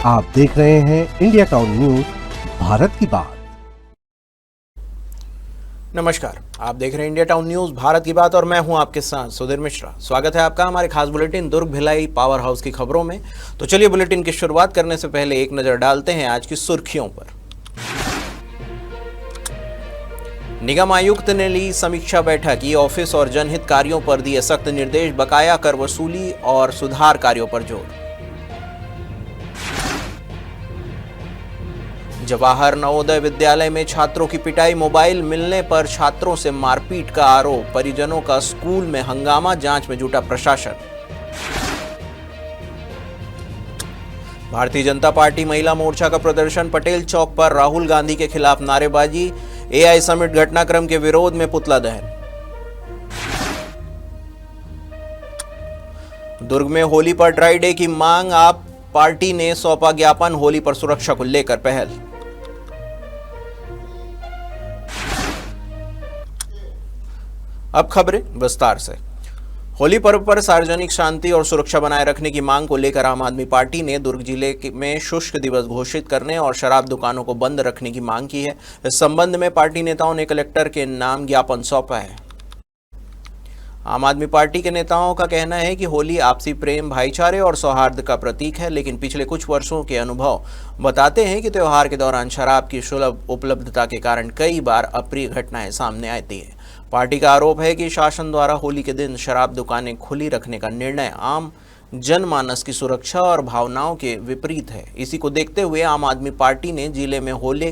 आप देख रहे हैं इंडिया टाउन न्यूज, भारत की बात। नमस्कार, आप देख रहे हैं इंडिया टाउन न्यूज भारत की बात और मैं हूं आपके साथ सुधीर मिश्रा। स्वागत है आपका हमारे खास bulletin Durg Bhilai power house की खबरों में। तो चलिए बुलेटिन की शुरुआत करने से पहले एक नजर डालते हैं आज की सुर्खियों पर। निगम आयुक्त ने ली समीक्षा बैठक, की ऑफिस और जनहित कार्यों पर दिए सख्त निर्देश, बकाया कर वसूली और सुधार कार्यों पर जोर। जवाहर नवोदय विद्यालय में छात्रों की पिटाई, मोबाइल मिलने पर छात्रों से मारपीट का आरोप, परिजनों का स्कूल में हंगामा, जांच में जुटा प्रशासन। भारतीय जनता पार्टी महिला मोर्चा का प्रदर्शन, पटेल चौक पर राहुल गांधी के खिलाफ नारेबाजी, एआई समिट घटनाक्रम के विरोध में पुतला दहन। दुर्ग में होली पर ड्राई डे की मांग, आप पार्टी ने सौंपा ज्ञापन, होली पर सुरक्षा को लेकर पहल। अब खबरें विस्तार से। होली पर्व पर सार्वजनिक शांति और सुरक्षा बनाए रखने की मांग को लेकर आम आदमी पार्टी ने दुर्ग जिले में शुष्क दिवस घोषित करने और शराब दुकानों को बंद रखने की मांग की है। इस संबंध में पार्टी नेताओं ने कलेक्टर के नाम ज्ञापन सौंपा है। आम आदमी पार्टी के नेताओं का कहना है कि होली आपसी प्रेम, भाईचारे और सौहार्द का प्रतीक है, लेकिन पिछले कुछ वर्षों के अनुभव बताते हैं कि त्योहार के दौरान शराब की सुलभ उपलब्धता के कारण कई बार अप्रिय घटनाएं सामने आती हैं। पार्टी का आरोप है कि शासन द्वारा होली के दिन शराब दुकानें खुली रखने का निर्णय आम जनमानस की सुरक्षा और भावनाओं के विपरीत है। इसी को देखते हुए आम आदमी पार्टी ने जिले में होली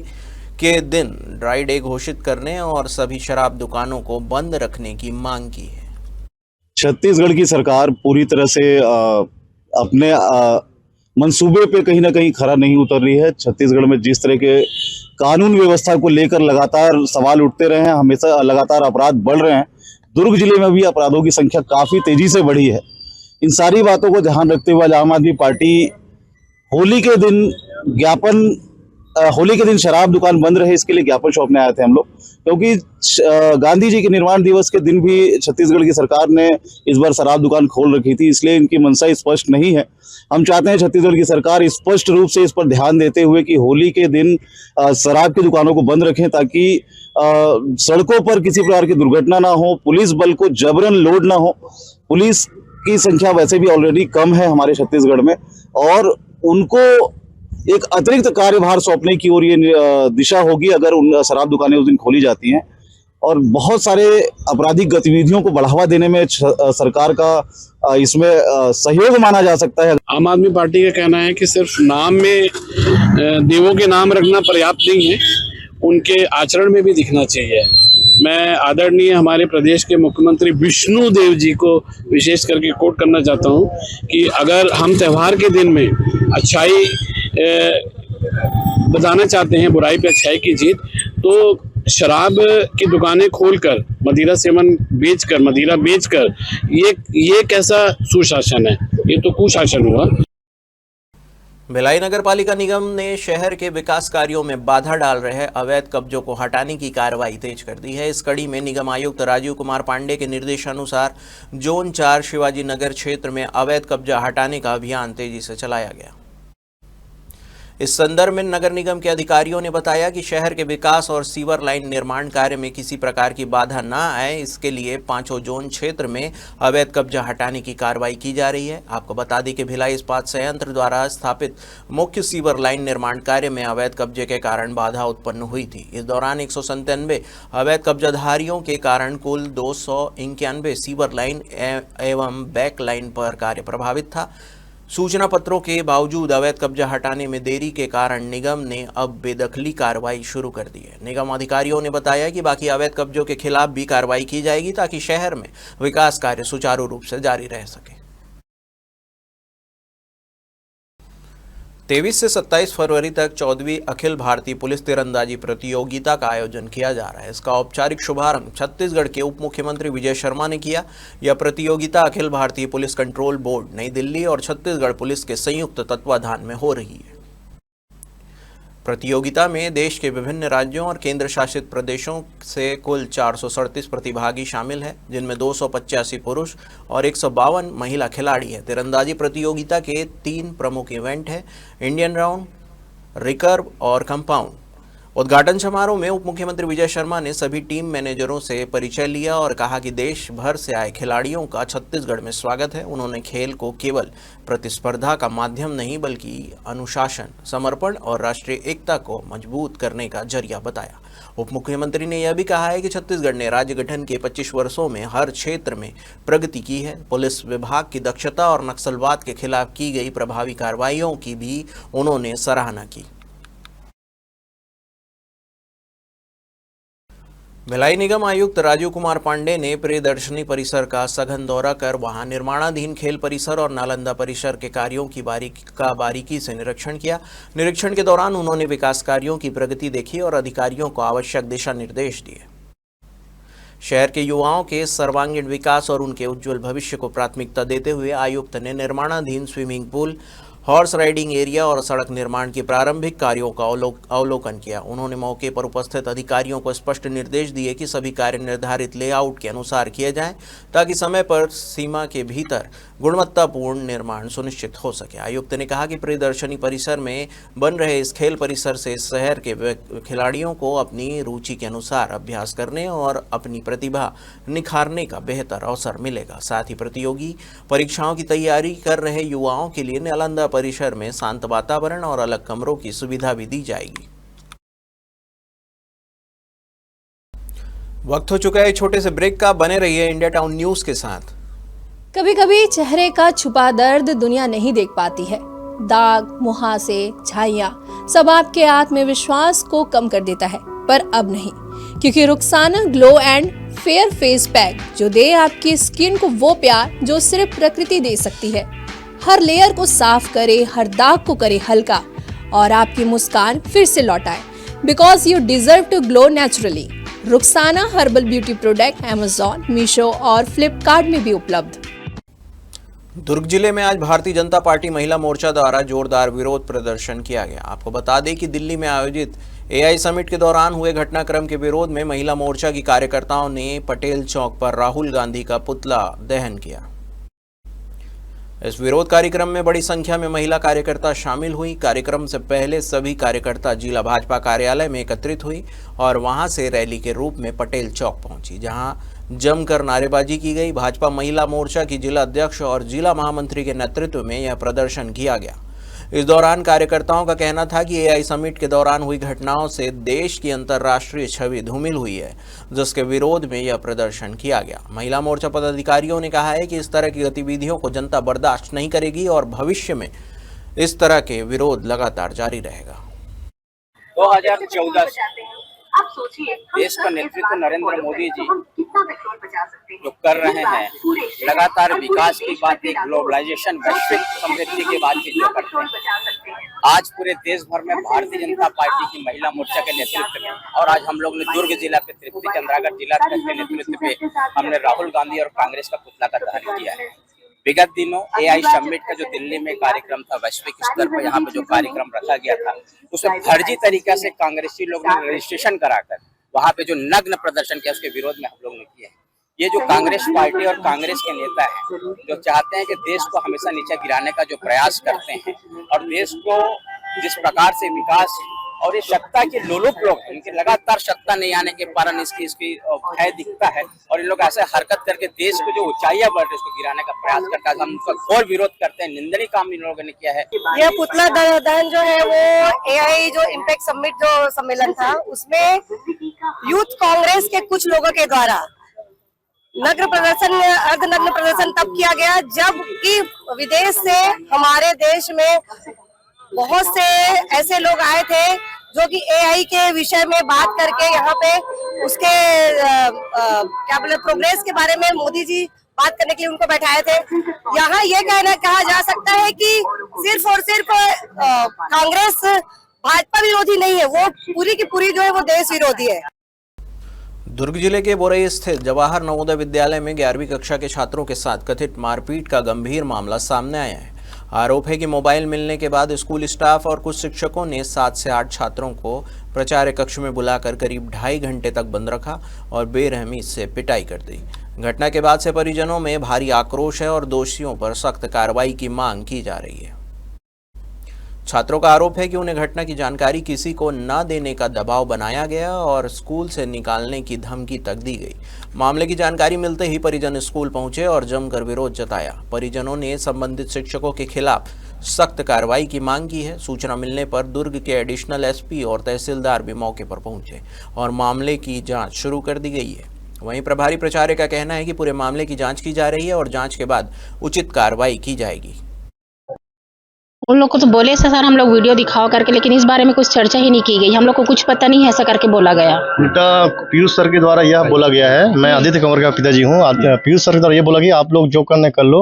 के दिन ड्राई डे घोषित करने और सभी शराब दुकानों को बंद रखने की मांग की है। छत्तीसगढ़ की सरकार पूरी तरह से अपने मंसूबे पे कहीं ना कहीं खरा नहीं उतर रही है। छत्तीसगढ़ में जिस तरह के कानून व्यवस्था को लेकर लगातार सवाल उठते रहे हैं, हमेशा लगातार अपराध बढ़ रहे हैं। दुर्ग जिले में भी अपराधों की संख्या काफी तेजी से बढ़ी है। इन सारी बातों को ध्यान रखते हुए आम आदमी पार्टी होली के दिन शराब दुकान बंद रहे, इसके लिए ज्ञापन सौंपने आए थे हम लोग, क्योंकि गांधी जी के निर्वाण दिवस के दिन भी छत्तीसगढ़ की सरकार ने इस बार शराब दुकान खोल रखी थी, इसलिए इनकी मंशा स्पष्ट नहीं है। हम चाहते हैं छत्तीसगढ़ की सरकार स्पष्ट रूप से इस पर ध्यान देते हुए कि होली के दिन शराब की दुकानों को बंद रखें, ताकि सड़कों पर किसी प्रकार की दुर्घटना ना हो, पुलिस बल को जबरन लोड ना हो। पुलिस की संख्या वैसे भी ऑलरेडी कम है हमारे छत्तीसगढ़ में, और उनको एक अतिरिक्त कार्यभार सौंपने की ओर ये दिशा होगी अगर उन शराब दुकानें उस दिन खोली जाती हैं। और बहुत सारे आपराधिक गतिविधियों को बढ़ावा देने में सरकार का इसमें सहयोग माना जा सकता है। आम आदमी पार्टी का कहना है कि सिर्फ नाम में देवों के नाम रखना पर्याप्त नहीं है, उनके आचरण में भी दिखना चाहिए। मैं आदरणीय हमारे प्रदेश के मुख्यमंत्री विष्णु देव जी को विशेष करके कोट करना चाहता हूं कि अगर हम त्यौहार के दिन में अच्छाई बताना चाहते हैं, बुराई पे अच्छाई की जीत, तो शराब की दुकानें खोलकर मदिरा बेचकर ये कैसा सुशासन है? ये तो कुशासन हुआ। भिलाई नगर पालिका निगम ने शहर के विकास कार्यों में बाधा डाल रहे अवैध कब्जों को हटाने की कार्रवाई तेज कर दी है। इस कड़ी में निगम आयुक्त राजीव कुमार पांडे के निर्देशानुसार जोन 4 शिवाजी नगर क्षेत्र में अवैध कब्जा हटाने का अभियान तेजी से चलाया गया। इस संदर्भ में नगर निगम के अधिकारियों ने बताया कि शहर के विकास और सीवर लाइन निर्माण कार्य में किसी प्रकार की बाधा न आए, इसके लिए 5 जोन क्षेत्र में अवैध कब्जा हटाने की कार्रवाई की जा रही है। आपको बता दें कि भिलाई इस्पात संयंत्र द्वारा स्थापित मुख्य सीवर लाइन निर्माण कार्य में अवैध कब्जे के कारण बाधा उत्पन्न हुई थी। इस दौरान 197 अवैध कब्जाधारियों के कारण कुल 291 सीवर लाइन एवं बैक लाइन पर कार्य प्रभावित था। सूचना पत्रों के बावजूद अवैध कब्जा हटाने में देरी के कारण निगम ने अब बेदखली कार्रवाई शुरू कर दी है। निगम अधिकारियों ने बताया कि बाकी अवैध कब्जों के खिलाफ भी कार्रवाई की जाएगी, ताकि शहर में विकास कार्य सुचारू रूप से जारी रह सके। 23 से 27 फरवरी तक 14वीं अखिल भारतीय पुलिस तीरंदाजी प्रतियोगिता का आयोजन किया जा रहा है। इसका औपचारिक शुभारंभ छत्तीसगढ़ के उप मुख्यमंत्री विजय शर्मा ने किया। यह प्रतियोगिता Akhil Bharatiya police control board, नई दिल्ली और छत्तीसगढ़ पुलिस के संयुक्त तत्वाधान में हो रही है। प्रतियोगिता में देश के विभिन्न राज्यों और केंद्र शासित प्रदेशों से कुल 437 प्रतिभागी शामिल हैं, जिनमें 285 पुरुष और 152 महिला खिलाड़ी हैं। तीरंदाजी प्रतियोगिता के 3 प्रमुख इवेंट हैं, इंडियन राउंड, रिकर्व और कंपाउंड। उद्घाटन समारोह में उप मुख्यमंत्री विजय शर्मा ने सभी टीम मैनेजरों से परिचय लिया और कहा कि देश भर से आए खिलाड़ियों का छत्तीसगढ़ में स्वागत है। उन्होंने खेल को केवल प्रतिस्पर्धा का माध्यम नहीं बल्कि अनुशासन, समर्पण और राष्ट्रीय एकता को मजबूत करने का जरिया बताया। उप मुख्यमंत्री ने यह भी कहा है कि छत्तीसगढ़ ने राज्य गठन के 25 वर्षों में हर क्षेत्र में प्रगति की है। पुलिस विभाग की दक्षता और नक्सलवाद के खिलाफ की गई प्रभावी कार्रवाइयों की भी उन्होंने सराहना की। भिलाई निगम आयुक्त राजीव कुमार पांडे ने प्रियदर्शनी परिसर का सघन दौरा कर वहां निर्माणाधीन खेल परिसर और नालंदा परिसर के कार्यों की बारीकी से निरीक्षण किया। निरीक्षण के दौरान उन्होंने विकास कार्यों की प्रगति देखी और अधिकारियों को आवश्यक दिशा निर्देश दिए। शहर के युवाओं के सर्वांगीण विकास और उनके उज्जवल भविष्य को प्राथमिकता देते हुए आयुक्त ने निर्माणाधीन swimming pool, horse riding area और सड़क निर्माण के प्रारंभिक कार्यों का अवलोकन किया। उन्होंने मौके पर उपस्थित अधिकारियों को स्पष्ट निर्देश दिए कि सभी कार्य निर्धारित लेआउट के अनुसार किए जाएं, ताकि समय पर सीमा के भीतर गुणवत्तापूर्ण निर्माण सुनिश्चित हो सके। आयुक्त ने कहा कि प्रियदर्शनी परिसर में बन रहे इस खेल परिसर से शहर के खिलाड़ियों को अपनी रुचि के अनुसार अभ्यास करने और अपनी प्रतिभा निखारने का बेहतर अवसर मिलेगा। साथ ही प्रतियोगी परीक्षाओं की तैयारी कर रहे युवाओं के लिए नालंदा परिसर में शांत वातावरण और अलग कमरों की सुविधा भी दी जाएगी। वक्त हो चुका है छोटे से ब्रेक का। बने रहिए इंडिया टाउन न्यूज के साथ। कभी कभी चेहरे का छुपा दर्द दुनिया नहीं देख पाती है। दाग, मुहासे, झाइयां सब आपके आत्मविश्वास को कम कर देता है, पर अब नहीं, क्योंकि Rukhsana glow and fair face pack जो दे आपकी स्किन को वो प्यार जो सिर्फ प्रकृति दे सकती है। हर लेयर को साफ करे, हर दाग को करे हल्का और आपकी मुस्कान फिर से लौटाए, because you deserve to glow naturally. Rukhsana herbal beauty product Amazon, Meesho और फ्लिपकार्ट में भी उपलब्ध। दुर्ग जिले में आज भारतीय जनता पार्टी महिला मोर्चा द्वारा जोरदार विरोध प्रदर्शन किया गया। आपको बता दें कि दिल्ली में आयोजित एआई समिट के दौरान हुए घटनाक्रम के विरोध में महिला मोर्चा की कार्यकर्ताओं ने पटेल चौक पर राहुल गांधी का पुतला दहन किया। इस विरोध कार्यक्रम में बड़ी संख्या में महिला कार्यकर्ता शामिल हुई। कार्यक्रम से पहले सभी कार्यकर्ता जिला भाजपा कार्यालय में एकत्रित हुई और वहां से रैली के रूप में पटेल चौक पहुंची, जहां जमकर नारेबाजी की गई। भाजपा महिला मोर्चा की जिला अध्यक्ष और जिला महामंत्री के नेतृत्व में यह प्रदर्शन किया गया। इस दौरान कार्यकर्ताओं का कहना था कि एआई समिट के दौरान हुई घटनाओं से देश की अंतर्राष्ट्रीय छवि धूमिल हुई है, जिसके विरोध में यह प्रदर्शन किया गया। महिला मोर्चा पदाधिकारियों ने कहा है कि इस तरह की गतिविधियों को जनता बर्दाश्त नहीं करेगी और भविष्य में इस तरह के विरोध लगातार जारी रहेगा। 2014 देश का नेतृत्व नरेंद्र मोदी जी जो कर रहे हैं, लगातार विकास की बातें, ग्लोबलाइजेशन, वैश्विक समृद्धि की बातचीत जो करते हैं, आज पूरे देश भर में भारतीय जनता पार्टी की महिला मोर्चा के नेतृत्व में और आज हम लोग ने दुर्ग जिला पे तृप्ति चंद्रागढ़ जिला के नेतृत्व पे हमने राहुल गांधी और कांग्रेस का पुतला का दहन किया है। विगत दिनों एआई समिट का जो दिल्ली में कार्यक्रम था, वैश्विक स्तर पर यहाँ पे जो कार्यक्रम रखा गया था, उसमें फर्जी तरीके से कांग्रेसी लोग ने रजिस्ट्रेशन कराकर वहाँ पे जो नग्न प्रदर्शन किया, उसके विरोध में हम लोग ने किया है। ये जो कांग्रेस पार्टी और कांग्रेस के नेता है जो चाहते हैं कि देश को हमेशा नीचे गिराने का जो प्रयास करते हैं और देश को जिस प्रकार से विकास और ये सत्ता के लोलुप लोग, इनके लगातार सत्ता नहीं आने के कारण इसकी भय दिखता है और इन लोग ऐसे हरकत करके देश को जो ऊंचाइयां बढ़ रही है उसको गिराने का प्रयास करता है। हम उसका घोर विरोध करते हैं, निंदनीय काम इन लोगों ने किया है। यह पुतला दहन जो है वो एआई जो इम्पैक्ट समिट जो सम्मेलन था, उसमें यूथ कांग्रेस के कुछ लोगों के द्वारा अर्धनग्न प्रदर्शन तब किया गया जबकि विदेश से हमारे देश में बहुत से ऐसे लोग आए थे जो कि एआई के विषय में बात करके यहाँ पे उसके क्या बोले प्रोग्रेस के बारे में मोदी जी बात करने के लिए उनको बैठाए थे। यहाँ ये कहा जा सकता है कि सिर्फ और सिर्फ कांग्रेस भाजपा विरोधी नहीं है, वो पूरी की पूरी जो है वो देश विरोधी है। दुर्ग जिले के बोरई स्थित जवाहर नवोदय विद्यालय में 11वीं कक्षा के छात्रों के साथ कथित मारपीट का गंभीर मामला सामने आया है। आरोप है कि मोबाइल मिलने के बाद स्कूल स्टाफ और कुछ शिक्षकों ने 7 से 8 छात्रों को प्राचार्य कक्ष में बुलाकर करीब 2.5 घंटे तक बंद रखा और बेरहमी से पिटाई कर दी। घटना के बाद से परिजनों में भारी आक्रोश है और दोषियों पर सख्त कार्रवाई की मांग की जा रही है। छात्रों का आरोप है कि उन्हें घटना की जानकारी किसी को न देने का दबाव बनाया गया और स्कूल से निकालने की धमकी तक दी गई। मामले की जानकारी मिलते ही परिजन स्कूल पहुंचे और जमकर विरोध जताया। परिजनों ने संबंधित शिक्षकों के खिलाफ सख्त कार्रवाई की मांग की है। सूचना मिलने पर दुर्ग के एडिशनल एसपी और तहसीलदार भी मौके पर पहुंचे और मामले की जांच शुरू कर दी गई है। वहीं प्रभारी प्राचार्य का कहना है कि पूरे मामले की जांच की जा रही है और जांच के बाद उचित कार्रवाई की जाएगी। उन लोग को तो बोले सर हम लोग वीडियो दिखाओ करके, लेकिन इस बारे में कुछ चर्चा ही नहीं की गई। हम लोग को कुछ पता नहीं है ऐसा करके बोला गया। उल्टा पीयूष सर के द्वारा यह बोला गया है, मैं आदित्य कंवर का पिताजी हूँ। पीयूष सर के द्वारा ये बोला गया आप लोग जो करने कर लो,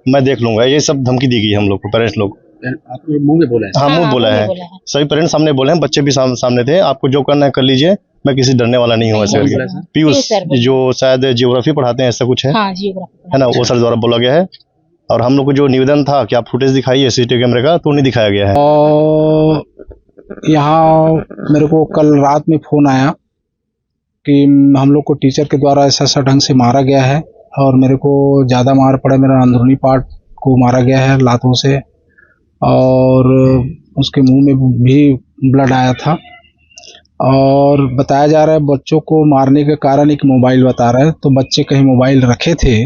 मैं देख लूंगा। ये सब धमकी दी गई हम लोग को, पेरेंट्स लोग। मुंह में बोला है? हाँ, मुंह बोला है। सभी पेरेंट्स सामने बोले हैं, बच्चे भी सामने थे। आपको जो करना है कर लीजिए, मैं किसी डरने वाला नहीं हूँ ऐसे करके। पीयूष जो शायद जियोग्राफी पढ़ाते हैं, ऐसा कुछ है ना, वो सर द्वारा बोला गया है। और हम लोग को जो निवेदन था कि आप फुटेज दिखाइए सीसीटीवी कैमरे का, तो नहीं दिखाया गया है। और यहाँ मेरे को कल रात में फोन आया कि हम लोग को टीचर के द्वारा ऐसा ढंग से मारा गया है और मेरे को ज़्यादा मार पड़ा। मेरा अंदरूनी पार्ट को मारा गया है लातों से और उसके मुंह में भी ब्लड आया था। और बताया जा रहा है बच्चों को मारने के कारण एक मोबाइल बता रहा है। तो बच्चे कहीं मोबाइल रखे थे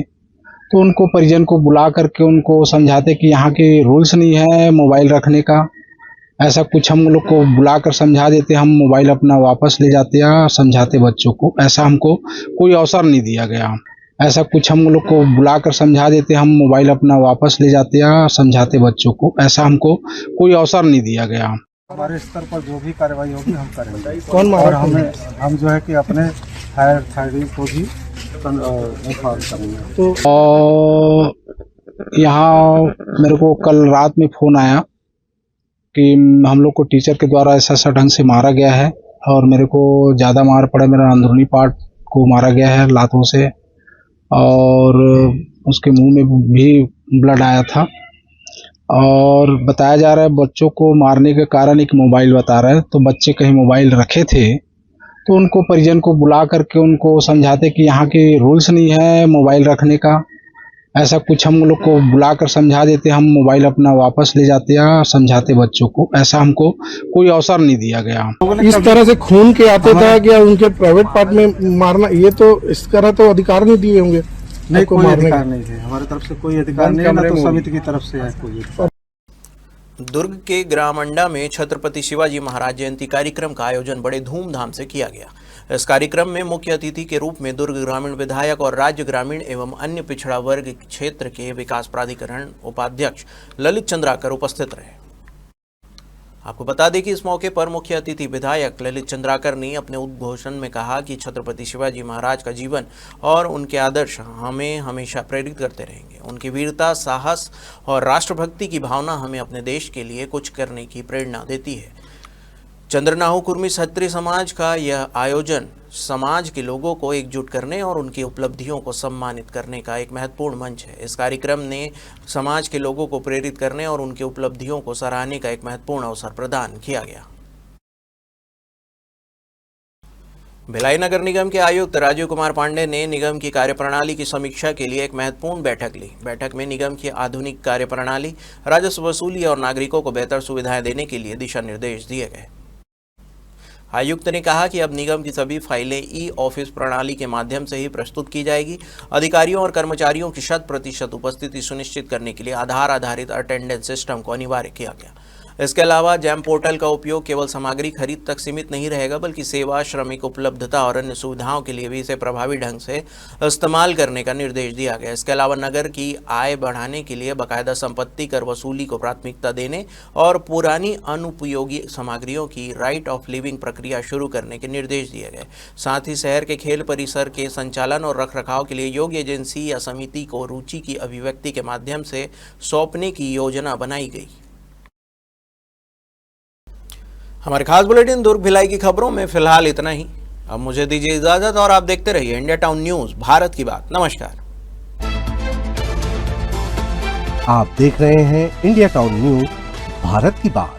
तो उनको परिजन को बुला करके उनको समझाते कि यहाँ के रूल्स नहीं है मोबाइल रखने का। ऐसा कुछ हम लोग को बुलाकर समझा देते, हम मोबाइल अपना वापस ले जाते या समझाते बच्चों को। ऐसा हमको कोई अवसर नहीं दिया गया। ऐसा कुछ हम लोग को बुलाकर समझा देते, हम मोबाइल अपना वापस ले जाते या समझाते बच्चों को। ऐसा हमको कोई अवसर नहीं दिया गया। हमारे स्तर पर जो भी कार्रवाई होगी हम करेंगे। कौन और हम जो है कि अपने हायर अथॉरिटी को भी करेंगे। तो यहाँ मेरे को कल रात में फोन आया कि हम लोग को टीचर के द्वारा ऐसा ढंग से मारा गया है और मेरे को ज़्यादा मार पड़ा। मेरा अंदरूनी पार्ट को मारा गया है लातों से और उसके मुंह में भी ब्लड आया था। और बताया जा रहा है बच्चों को मारने के कारण एक मोबाइल बता रहा है। तो बच्चे कहीं मोबाइल रखे थे तो उनको परिजन को बुला करके उनको समझाते कि यहाँ के रूल्स नहीं है मोबाइल रखने का। ऐसा कुछ हम लोग को बुलाकर समझा देते, हम मोबाइल अपना वापस ले जाते या समझाते बच्चों को। ऐसा हमको कोई अवसर नहीं दिया गया। इस तरह से खून के आते था कि उनके प्राइवेट पार्ट में मारना, ये तो इस तरह तो अधिकार नहीं दिए होंगे। नहीं, कोई अधिकार नहीं है हमारी तरफ से, कोई अधिकार नहीं है, ना तो समिति की तरफ से है कोई। दुर्ग के ग्राम अंडा में छत्रपति शिवाजी महाराज जयंती कार्यक्रम का आयोजन बड़े धूमधाम से किया गया। इस कार्यक्रम में मुख्य अतिथि के रूप में दुर्ग ग्रामीण विधायक और राज्य ग्रामीण एवं अन्य पिछड़ा वर्ग क्षेत्र के विकास प्राधिकरण उपाध्यक्ष ललित चंद्राकर उपस्थित रहे। आपको बता दें कि इस मौके पर मुख्य अतिथि विधायक ललित चंद्राकर ने अपने उद्घोषण में कहा कि छत्रपति शिवाजी महाराज का जीवन और उनके आदर्श हमें हमेशा प्रेरित करते रहेंगे। उनकी वीरता, साहस और राष्ट्रभक्ति की भावना हमें अपने देश के लिए कुछ करने की प्रेरणा देती है। चंद्रनाहु कुर्मी क्षत्रिय समाज का यह आयोजन समाज के लोगों को एकजुट करने और उनकी उपलब्धियों को सम्मानित करने का एक महत्वपूर्ण मंच है। इस कार्यक्रम ने समाज के लोगों को प्रेरित करने और उनकी उपलब्धियों को सराहने का एक महत्वपूर्ण अवसर प्रदान किया गया। भिलाई नगर निगम के आयुक्त राजीव कुमार पांडे ने निगम की कार्यप्रणाली की समीक्षा के लिए एक महत्वपूर्ण बैठक ली। बैठक में निगम की आधुनिक कार्यप्रणाली, राजस्व वसूली और नागरिकों को बेहतर सुविधाएं देने के लिए दिशा निर्देश दिए गए। आयुक्त ने कहा कि अब निगम की सभी फाइलें ई-ऑफिस प्रणाली के माध्यम से ही प्रस्तुत की जाएगी। अधिकारियों और कर्मचारियों की 100% उपस्थिति सुनिश्चित करने के लिए आधार आधारित अटेंडेंस सिस्टम को अनिवार्य किया गया। इसके अलावा जैम पोर्टल का उपयोग केवल सामग्री खरीद तक सीमित नहीं रहेगा, बल्कि सेवा, श्रमिक उपलब्धता और अन्य सुविधाओं के लिए भी इसे प्रभावी ढंग से इस्तेमाल करने का निर्देश दिया गया। इसके अलावा नगर की आय बढ़ाने के लिए बाकायदा संपत्ति कर वसूली को प्राथमिकता देने और पुरानी अनुपयोगी सामग्रियों की राइट ऑफ लिविंग प्रक्रिया शुरू करने के निर्देश दिए गए। साथ ही शहर के खेल परिसर के संचालन और रखरखाव के लिए योग्य एजेंसी या समिति को रुचि की अभिव्यक्ति के माध्यम से सौंपने की योजना बनाई गई। हमारे खास बुलेटिन दुर्ग भिलाई की खबरों में फिलहाल इतना ही। अब मुझे दीजिए इजाजत और आप देखते रहिए इंडिया टाउन न्यूज, भारत की बात। नमस्कार। आप देख रहे हैं इंडिया टाउन न्यूज, भारत की बात।